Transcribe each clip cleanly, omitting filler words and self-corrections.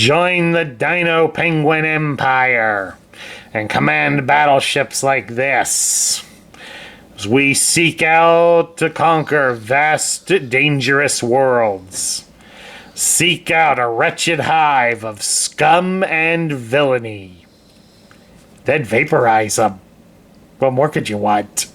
Join the Dino Penguin Empire and command battleships like this as we seek out to conquer vast, dangerous worlds. Seek out a wretched hive of scum and villainy. Then vaporize them. What more could you want?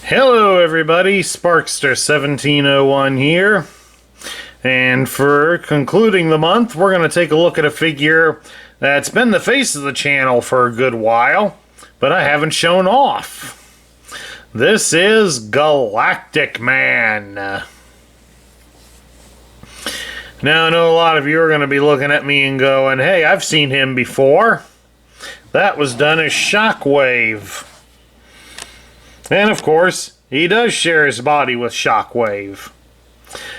Hello everybody, Sparkster1701 here. And for concluding the month, we're going to take a look at a figure that's been the face of the channel for a good while, but I haven't shown off. This is Galactic Man. Now, I know a lot of you are going to be looking at me and going, hey, I've seen him before. That was done as Shockwave. And of course, he does share his body with Shockwave.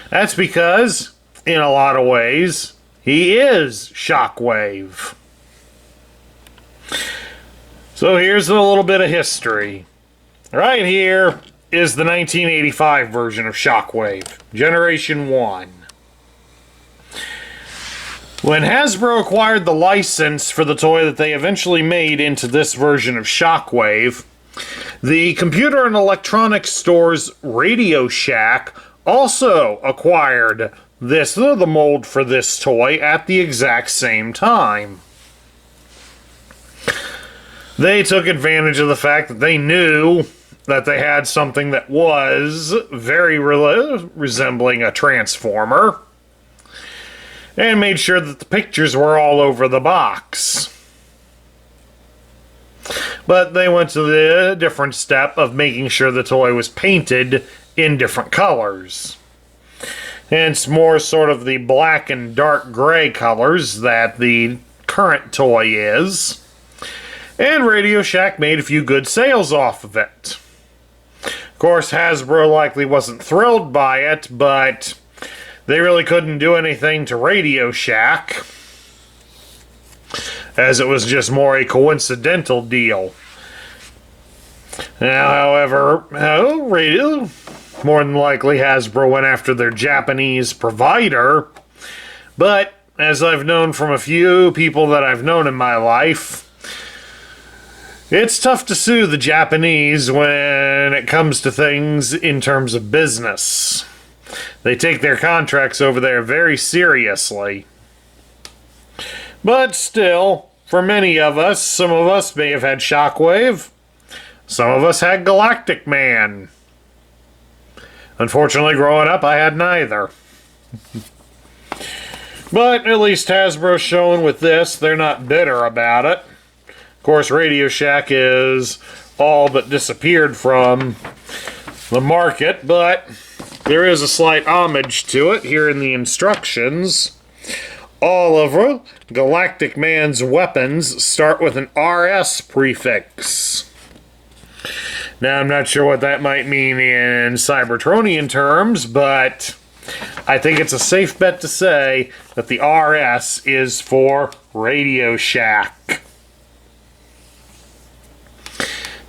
That's because, in a lot of ways, he is Shockwave. So here's a little bit of history. Right here is the 1985 version of Shockwave, Generation 1. When Hasbro acquired the license for the toy that they eventually made into this version of Shockwave, the Computer and Electronics Store's Radio Shack also acquired the mold for this toy at the exact same time. They took advantage of the fact that they knew that they had something that was very resembling a Transformer, and made sure that the pictures were all over the box. But they went to the different step of making sure the toy was painted in different colors. And it's more sort of the black and dark gray colors that the current toy is. And Radio Shack made a few good sales off of it. Of course, Hasbro likely wasn't thrilled by it, but they really couldn't do anything to Radio Shack, as it was just more a coincidental deal. Now, however, more than likely Hasbro went after their Japanese provider, but as I've known from a few people that I've known in my life, it's tough to sue the Japanese when it comes to things in terms of business. They take their contracts over there very seriously. But still, for many of us, some of us may have had Shockwave. Some of us had Galactic Man. Unfortunately, growing up, I had neither. But at least Hasbro's showing with this, they're not bitter about it. Of course, Radio Shack is all but disappeared from the market, but there is a slight homage to it here in the instructions. All of Galactic Man's weapons start with an RS prefix. Now, I'm not sure what that might mean in Cybertronian terms, but I think it's a safe bet to say that the RS is for Radio Shack.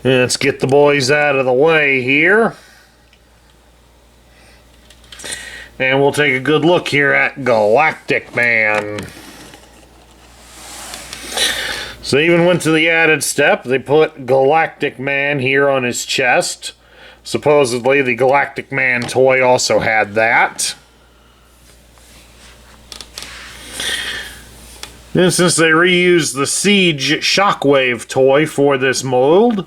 Let's get the boys out of the way here. And we'll take a good look here at Galactic Man. So they even went to the added step. They put Galactic Man here on his chest. Supposedly the Galactic Man toy also had that. And since they reused the Siege Shockwave toy for this mold,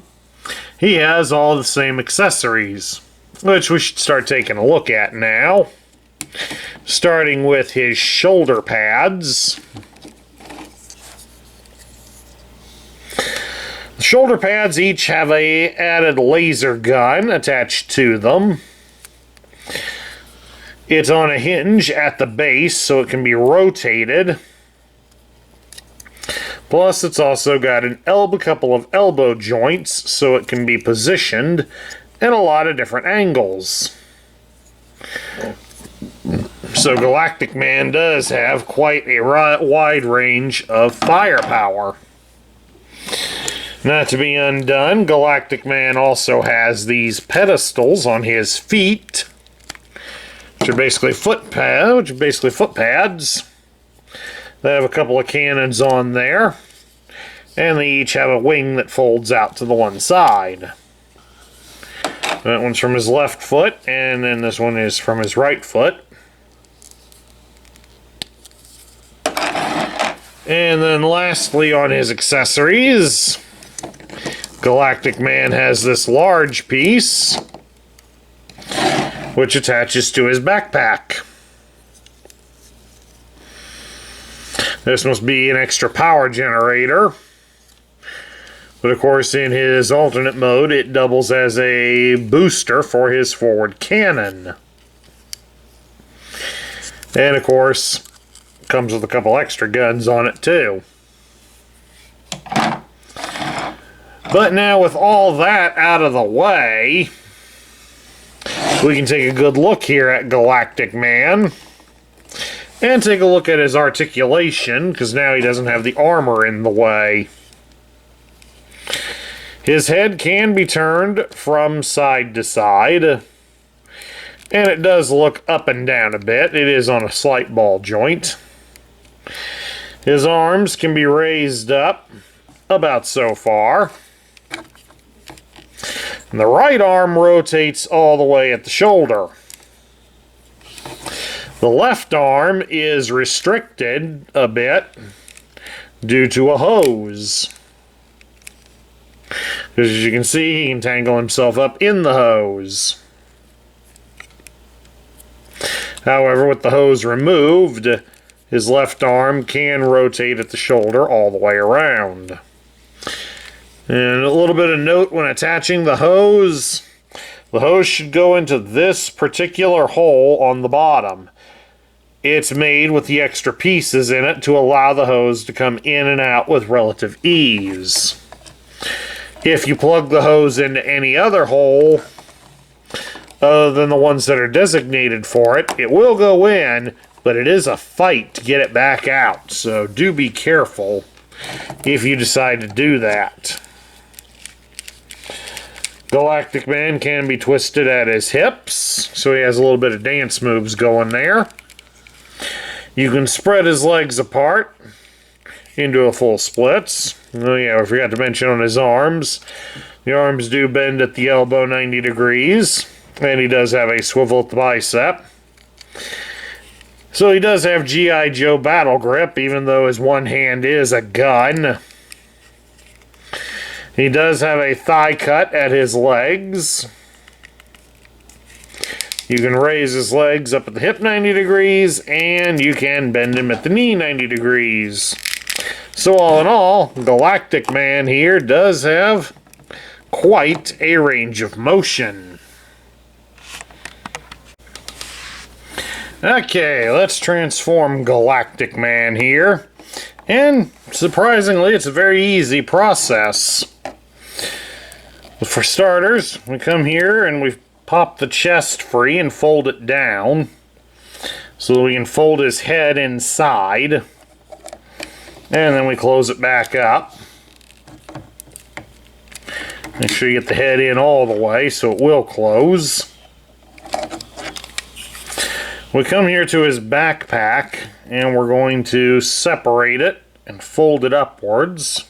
he has all the same accessories, which we should start taking a look at now. Starting with his shoulder pads. The shoulder pads each have a added laser gun attached to them. It's on a hinge at the base so it can be rotated. Plus it's also got a couple of elbow joints so it can be positioned in a lot of different angles. Galactic Man does have quite a wide range of firepower. Not to be undone, Galactic Man also has these pedestals on his feet, which are basically foot pads. They have a couple of cannons on there, and they each have a wing that folds out to the one side. That one's from his left foot, and then this one is from his right foot. And then lastly, on his accessories, Galactic Man has this large piece, which attaches to his backpack. This must be an extra power generator. But of course, in his alternate mode, it doubles as a booster for his forward cannon. And of course, comes with a couple extra guns on it too. But now with all that out of the way, we can take a good look here at Galactic Man. And take a look at his articulation, because now he doesn't have the armor in the way. His head can be turned from side to side, and it does look up and down a bit. It is on a slight ball joint. His arms can be raised up about so far. And the right arm rotates all the way at the shoulder. The left arm is restricted a bit due to a hose. Because as you can see, he can tangle himself up in the hose. However, with the hose removed, his left arm can rotate at the shoulder all the way around. And a little bit of note when attaching the hose should go into this particular hole on the bottom. It's made with the extra pieces in it to allow the hose to come in and out with relative ease. If you plug the hose into any other hole other than the ones that are designated for it, it will go in, but it is a fight to get it back out. So do be careful if you decide to do that. Galactic Man can be twisted at his hips, so he has a little bit of dance moves going there. You can spread his legs apart into a full splits. Oh yeah, I forgot to mention on his arms. The arms do bend at the elbow 90 degrees, and he does have a swivel at the bicep. So he does have G.I. Joe battle grip, even though his one hand is a gun. He does have a thigh cut at his legs. You can raise his legs up at the hip 90 degrees, and you can bend him at the knee 90 degrees. So all in all, Galactic Man here does have quite a range of motion. Okay, let's transform Galactic Man here. And surprisingly, it's a very easy process. For starters, we come here and we pop the chest free and fold it down so that we can fold his head inside, and then we close it back up. Make sure you get the head in all the way so it will close. We come here to his backpack and we're going to separate it and fold it upwards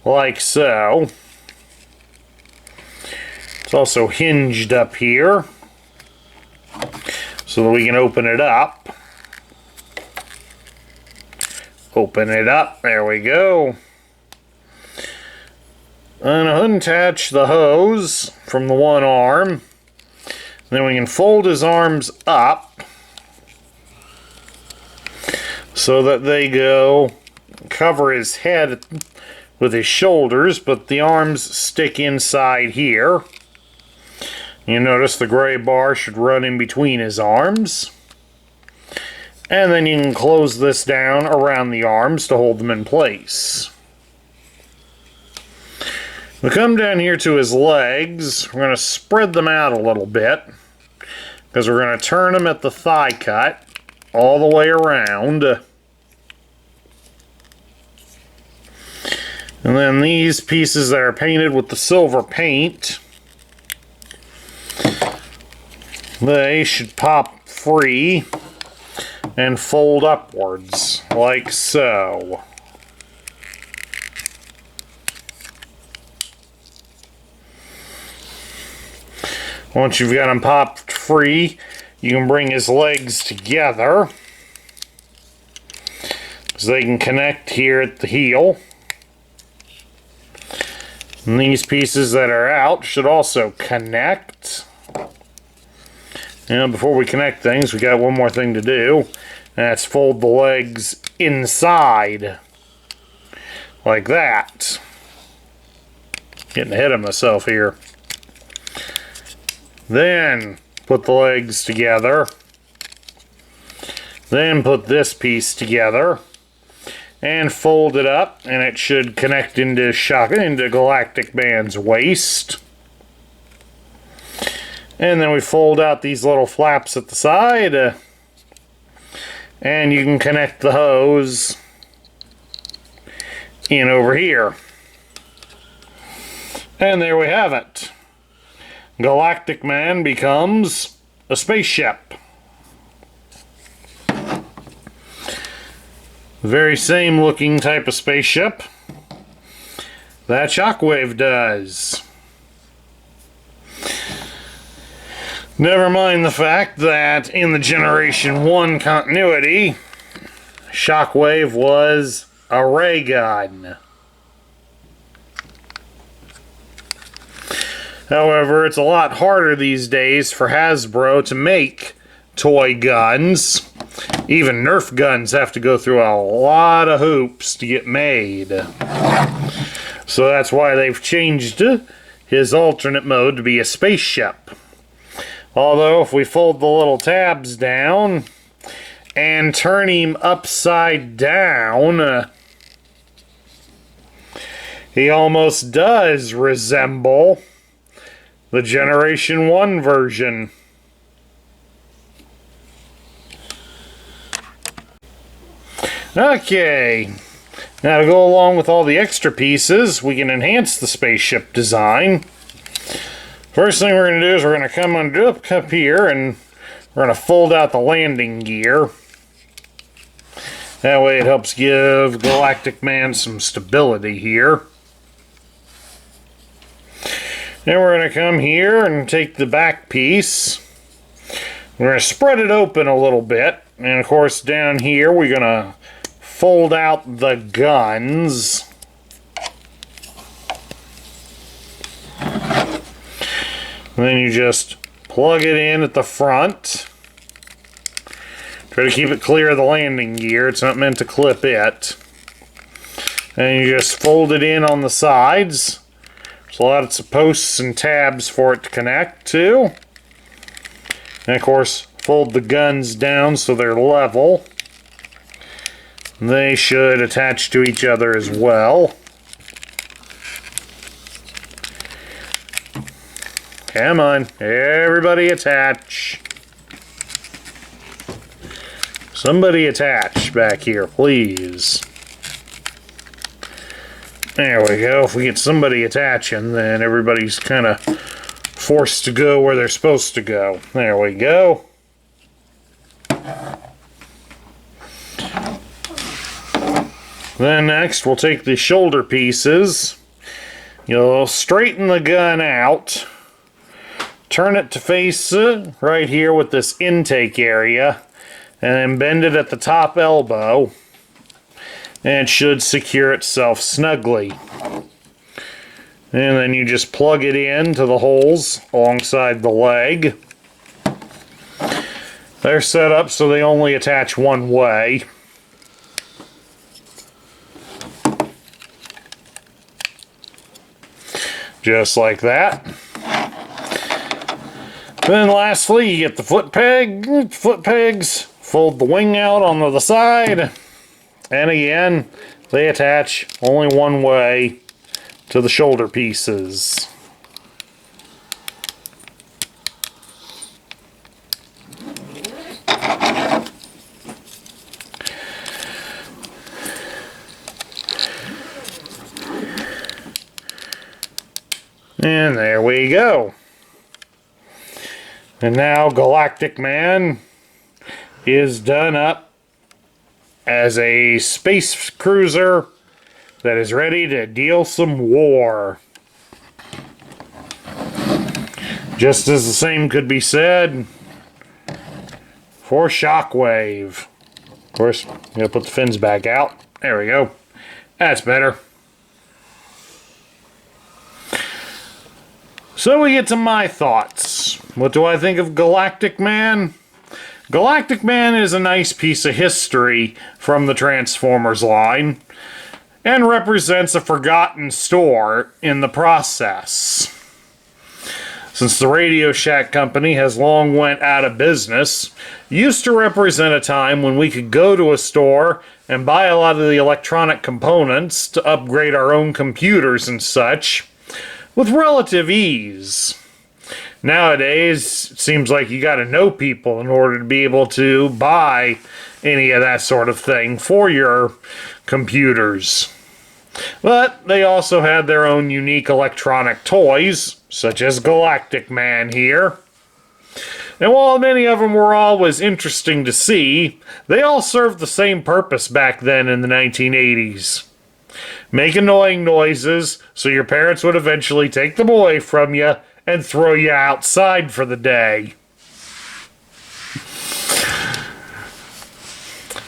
like so. It's also hinged up here so that we can open it up. Open it up, there we go. And unattach the hose from the one arm. Then we can fold his arms up so that they go cover his head with his shoulders, but the arms stick inside here. You notice the gray bar should run in between his arms. And then you can close this down around the arms to hold them in place. We come down here to his legs. We're going to spread them out a little bit because we're going to turn them at the thigh cut all the way around. And then these pieces that are painted with the silver paint, they should pop free and fold upwards, like so. Once you've got them popped free, you can bring his legs together, so they can connect here at the heel. And these pieces that are out should also connect. Now, before we connect things, we got one more thing to do. And that's fold the legs inside. Like that. Getting ahead of myself here. Then, put the legs together. Then put this piece together. And fold it up, and it should connect into Galactic Man's waist. And then we fold out these little flaps at the side, and you can connect the hose in over here. And there we have it. Galactic Man becomes a spaceship. Very same looking type of spaceship that Shockwave does. Never mind the fact that in the Generation 1 continuity, Shockwave was a ray gun. However, it's a lot harder these days for Hasbro to make toy guns. Even Nerf guns have to go through a lot of hoops to get made. So that's why they've changed his alternate mode to be a spaceship. Although, if we fold the little tabs down and turn him upside down, he almost does resemble the Generation 1 version. Okay, now to go along with all the extra pieces, we can enhance the spaceship design. First thing we're going to do is we're going to come up here and we're going to fold out the landing gear. That way it helps give Galactic Man some stability here. Then we're going to come here and take the back piece. We're going to spread it open a little bit. And of course down here we're going to fold out the guns. And then you just plug it in at the front. Try to keep it clear of the landing gear. It's not meant to clip it. And you just fold it in on the sides. There's lots of posts and tabs for it to connect to. And of course, fold the guns down so they're level. They should attach to each other as well. Come on, everybody attach. Somebody attach back here, please. There we go. If we get somebody attaching, then everybody's kind of forced to go where they're supposed to go. There we go. Then next, we'll take the shoulder pieces. You'll straighten the gun out. Turn it to face right here with this intake area. And then bend it at the top elbow. And it should secure itself snugly. And then you just plug it into the holes alongside the leg. They're set up so they only attach one way. Just like that. Then lastly, you get the foot pegs, fold the wing out on the side, and again, they attach only one way to the shoulder pieces. And there we go. And now Galactic Man is done up as a space cruiser that is ready to deal some war. Just as the same could be said for Shockwave. Of course, I'm going to put the fins back out. There we go. That's better. So we get to my thoughts. What do I think of Galactic Man? Galactic Man is a nice piece of history from the Transformers line and represents a forgotten store in the process. Since the Radio Shack company has long went out of business, it used to represent a time when we could go to a store and buy a lot of the electronic components to upgrade our own computers and such with relative ease. Nowadays, it seems like you gotta know people in order to be able to buy any of that sort of thing for your computers. But they also had their own unique electronic toys, such as Galactic Man here. And while many of them were always interesting to see, they all served the same purpose back then in the 1980s. Make annoying noises so your parents would eventually take them away from you and throw you outside for the day.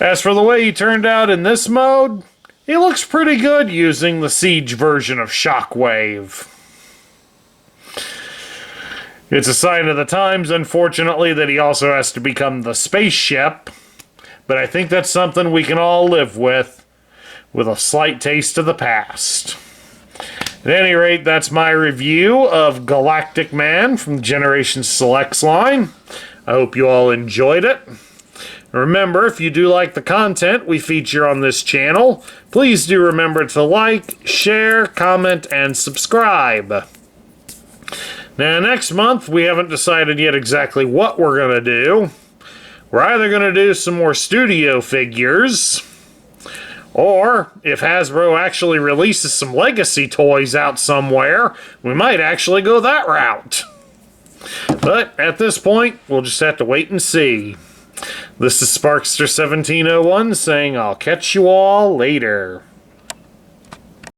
As for the way he turned out in this mode, he looks pretty good using the Siege version of Shockwave. It's a sign of the times, unfortunately, that he also has to become the Spaceship, but I think that's something we can all live with a slight taste of the past. At any rate, that's my review of Galactic Man from the Generation Selects line. I hope you all enjoyed it. Remember, if you do like the content we feature on this channel, please do remember to like, share, comment, and subscribe. Now, next month, we haven't decided yet exactly what we're going to do. We're either going to do some more studio figures, or if Hasbro actually releases some legacy toys out somewhere, we might actually go that route. But at this point, we'll just have to wait and see. This is Sparkster1701 saying I'll catch you all later.